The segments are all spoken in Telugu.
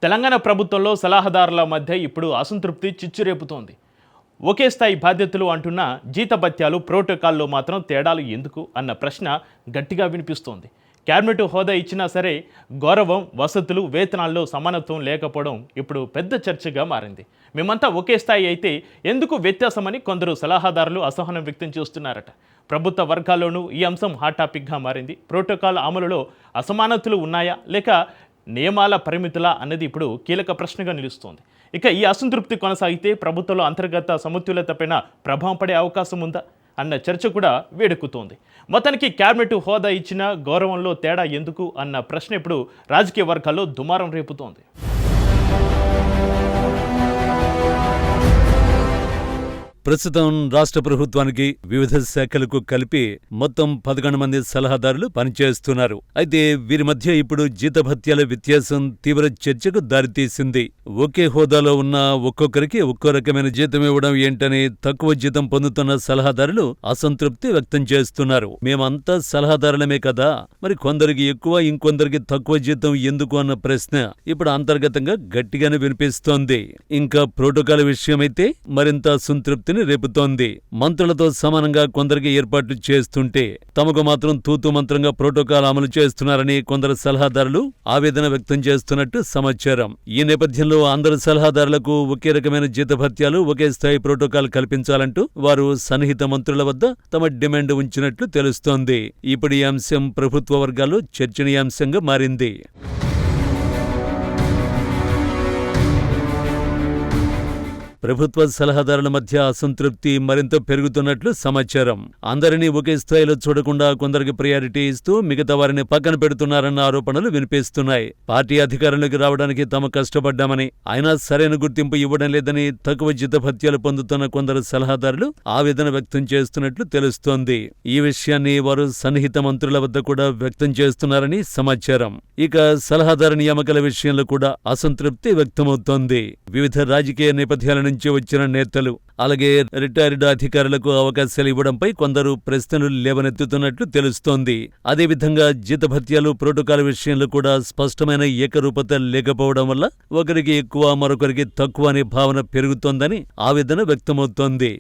తెలంగాణ ప్రభుత్వంలో సలహాదారుల మధ్య ఇప్పుడు అసంతృప్తి చిచ్చురేపుతోంది. ఒకే స్థాయి బాధ్యతలు అంటున్న జీతభత్యాలు ప్రోటోకాల్లో మాత్రం తేడాలు ఎందుకు అన్న ప్రశ్న గట్టిగా వినిపిస్తోంది. క్యాబినెట్ హోదా ఇచ్చినా సరే గౌరవం, వసతులు, వేతనాల్లో సమానత్వం లేకపోవడం ఇప్పుడు పెద్ద చర్చగా మారింది. మేమంతా ఒకే స్థాయి అయితే ఎందుకు వ్యత్యాసమని కొందరు సలహాదారులు అసహనం వ్యక్తం చేస్తున్నారట. ప్రభుత్వ వర్గాల్లోనూ ఈ అంశం హాట్ టాపిక్గా మారింది. ప్రోటోకాల్ అమలులో అసమానతలు ఉన్నాయా లేక నియమాల పరిమితుల అన్నది ఇప్పుడు కీలక ప్రశ్నగా నిలుస్తోంది. ఇక ఈ అసంతృప్తి కొనసాగితే ప్రభుత్వంలో అంతర్గత సమతుల్యతపైన ప్రభావం పడే అవకాశం ఉందా అన్న చర్చ కూడా వేడెక్కుతోంది. మొత్తానికి క్యాబినెట్ హోదా ఇచ్చిన గౌరవంలో తేడా ఎందుకు అన్న ప్రశ్న ఇప్పుడు రాజకీయ వర్గాల్లో దుమారం రేపుతోంది. ప్రస్తుతం రాష్ట్ర ప్రభుత్వానికి వివిధ శాఖలకు కలిపి మొత్తం 11 మంది సలహాదారులు పనిచేస్తున్నారు. అయితే వీరి మధ్య ఇప్పుడు జీతభత్యాల వ్యత్యాసం తీవ్ర చర్చకు దారితీసింది. ఒకే హోదాలో ఉన్న ఒక్కొక్కరికి ఒక్కో రకమైన జీతం ఇవ్వడం ఏంటని తక్కువ జీతం పొందుతున్న సలహాదారులు అసంతృప్తి వ్యక్తం చేస్తున్నారు. మేమంతా సలహాదారులమే కదా, మరి కొందరికి ఎక్కువ ఇంకొందరికి తక్కువ జీతం ఎందుకు అన్న ప్రశ్న ఇప్పుడు అంతర్గతంగా గట్టిగానే వినిపిస్తోంది. ఇంకా ప్రోటోకాల్ విషయమైతే మరింత అసంతృప్తి రేపుతోంది. మంత్రులతో సమానంగా కొందరికి ఏర్పాట్లు చేస్తుంటే తమకు మాత్రం తూతూ మంత్రంగా ప్రోటోకాల్ అమలు చేస్తున్నారని కొందరు సలహాదారులు ఆవేదన వ్యక్తం చేస్తున్నట్టు సమాచారం. ఈ నేపథ్యంలో అందరు సలహాదారులకు ఒకే రకమైన జీతభత్యాలు, ఒకే స్థాయి ప్రోటోకాల్ కల్పించాలంటూ వారు సన్నిహిత మంత్రుల వద్ద తమ డిమాండ్ ఉంచినట్లు తెలుస్తోంది. ఇప్పుడు ఈ అంశం ప్రభుత్వ వర్గాల్లో చర్చనీయాంశంగా మారింది. ప్రభుత్వ సలహాదారుల మధ్య అసంతృప్తి మరింత పెరుగుతున్నట్లు సమాచారం. అందరినీ ఒకే స్థాయిలో చూడకుండా కొందరికి ప్రయారిటీ ఇస్తూ మిగతా వారిని పక్కన పెడుతున్నారన్న ఆరోపణలు వినిపిస్తున్నాయి. పార్టీ అధికారంలోకి రావడానికి తాము కష్టపడ్డామని, అయినా సరైన గుర్తింపు ఇవ్వడం లేదని తక్కువ జీతభత్యాలు పొందుతున్న కొందరు సలహాదారులు ఆవేదన వ్యక్తం చేస్తున్నట్లు తెలుస్తోంది. ఈ విషయాన్ని వారు సన్నిహిత మంత్రుల వద్ద కూడా వ్యక్తం చేస్తున్నారని సమాచారం. ఇక సలహాదారు నియామకాల విషయంలో కూడా అసంతృప్తి వ్యక్తమవుతోంది. వివిధ రాజకీయ నేపథ్యాల నుంచి వచ్చిన నేతలు, అలాగే రిటైర్డ్ అధికారులకు అవకాశాలు ఇవ్వడంపై కొందరు ప్రశ్నలు లేవనెత్తుతున్నట్లు తెలుస్తోంది. అదేవిధంగా జీతభత్యాలు, ప్రోటోకాల్ విషయంలో కూడా స్పష్టమైన ఏకరూపత లేకపోవడం వల్ల ఒకరికి ఎక్కువ, మరొకరికి తక్కువ అనే భావన పెరుగుతోందని ఆవేదన వ్యక్తమవుతోంది.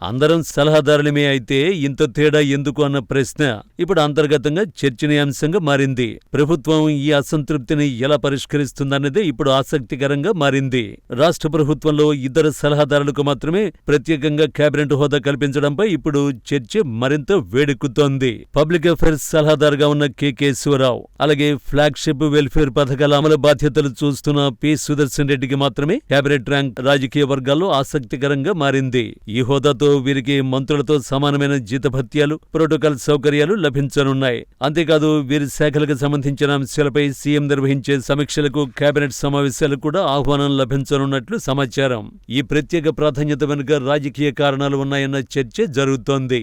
అందరం సలహాదారులమే అయితే ఇంత తేడా ఎందుకు అన్న ప్రశ్న ఇప్పుడు అంతర్గతంగా చర్చనీయాంశంగా మారింది. ప్రభుత్వం ఈ అసంతృప్తిని ఎలా పరిష్కరిస్తుందన్నదే ఇప్పుడు ఆసక్తికరంగా మారింది. రాష్ట్ర ప్రభుత్వంలో ఇద్దరు సలహాదారులకు మాత్రమే ప్రత్యేకంగా కేబినెట్ హోదా కల్పించడంపై ఇప్పుడు చర్చ మరింత వేడెక్కుతోంది. పబ్లిక్ అఫైర్స్ సలహాదారుగా ఉన్న కె కేశవరావు, అలాగే ఫ్లాగ్షిప్ వెల్ఫేర్ పథకాల అమలు బాధ్యతలు చూస్తున్న పి సుదర్శన్ రెడ్డికి మాత్రమే కేబినెట్ ర్యాంక్ రాజకీయ వర్గాల్లో ఆసక్తికరంగా మారింది. ఈ హోదాతో వీరికి మంత్రులతో సమానమైన జీతభత్యాలు, ప్రోటోకాల్ సౌకర్యాలు లభించనున్నాయి. అంతేకాదు వీరి శాఖలకు సంబంధించిన అంశాలపై సీఎం నిర్వహించే సమీక్షలకు, కేబినెట్ సమావేశాలకు కూడా ఆహ్వానం లభించనున్నట్లు సమాచారం. ఈ ప్రత్యేక ప్రాధాన్యత వెనుక రాజకీయ కారణాలు ఉన్నాయన్న చర్చ జరుగుతోంది.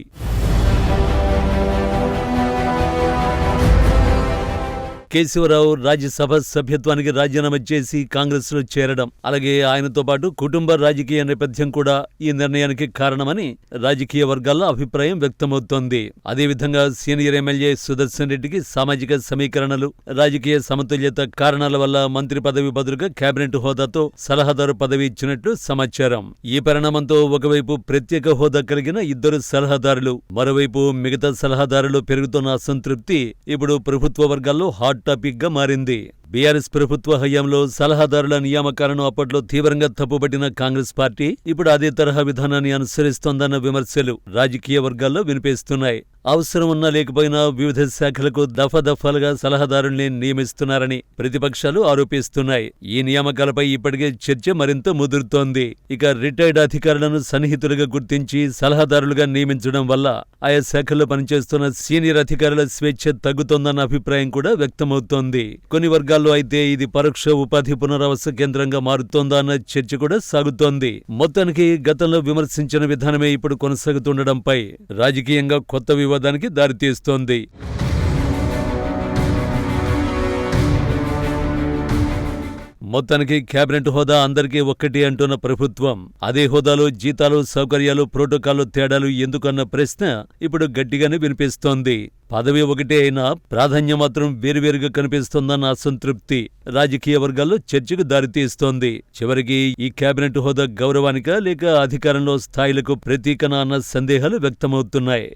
కేశవరావు రాజ్యసభ సభ్యత్వానికి రాజీనామా చేసి కాంగ్రెస్లో చేరడం, అలాగే ఆయనతో పాటు కుటుంబ రాజకీయ నేపథ్యం కూడా ఈ నిర్ణయానికి కారణమని రాజకీయ వర్గాల్లో అభిప్రాయం వ్యక్తమవుతోంది. అదేవిధంగా సీనియర్ ఎమ్మెల్యే సుదర్శన్ రెడ్డికి సామాజిక సమీకరణలు, రాజకీయ సమతుల్యత కారణాల వల్ల మంత్రి పదవి బదులుగా కేబినెట్ హోదాతో సలహాదారు పదవి ఇచ్చినట్లు సమాచారం. ఈ పరిణామంతో ఒకవైపు ప్రత్యేక హోదా కలిగిన ఇద్దరు సలహాదారులు, మరోవైపు మిగతా సలహాదారులు పెరుగుతున్న అసంతృప్తి ఇప్పుడు ప్రభుత్వ వర్గాల్లో హాట్ టాపిక్ గా మారింది. బీఆర్ఎస్ ప్రభుత్వ హయాంలో సలహాదారుల నియామకాలను అప్పట్లో తీవ్రంగా తప్పుపట్టిన కాంగ్రెస్ పార్టీ ఇప్పుడు అదే తరహా విధానాన్ని అనుసరిస్తోందన్న విమర్శలు రాజకీయ వర్గాల్లో వినిపిస్తున్నాయి. అవసరం ఉన్నా లేకపోయినా వివిధ శాఖలకు దఫాదఫాలుగా సలహాదారుల్ని నియమిస్తున్నారని ప్రతిపక్షాలు ఆరోపిస్తున్నాయి. ఈ నియామకాలపై ఇప్పటికే చర్చ మరింత ముదురుతోంది. ఇక రిటైర్డ్ అధికారులను సన్నిహితులుగా గుర్తించి సలహాదారులుగా నియమించడం వల్ల ఆయా శాఖల్లో పనిచేస్తున్న సీనియర్ అధికారుల స్వేచ్ఛ తగ్గుతోందన్న అభిప్రాయం కూడా వ్యక్తమవుతోంది. కొన్ని వర్గాలు అయితే ఇది పరోక్ష ఉపాధి పునరావాస కేంద్రంగా మారుతోందా అన్న చర్చ కూడా సాగుతోంది. మొత్తానికి గతంలో విమర్శించిన విధానమే ఇప్పుడు కొనసాగుతుండడంపై రాజకీయంగా కొత్త వివాదానికి దారితీస్తోంది. మొత్తానికి కేబినెట్ హోదా అందరికీ ఒక్కటి అంటున్న ప్రభుత్వం అదే హోదాలో జీతాలు, సౌకర్యాలు, ప్రోటోకాల్ తేడాలు ఎందుకన్న ప్రశ్న ఇప్పుడు గట్టిగానే వినిపిస్తోంది. పదవి ఒకటే అయినా ప్రాధాన్యం మాత్రం వేరువేరుగా కనిపిస్తోందన్న అసంతృప్తి రాజకీయ వర్గాల్లో చర్చకు దారితీస్తోంది. చివరికి ఈ కేబినెట్ హోదా గౌరవానికా లేక అధికారంలో స్థాయిలకు ప్రతీకనా అన్న సందేహాలు వ్యక్తమవుతున్నాయి.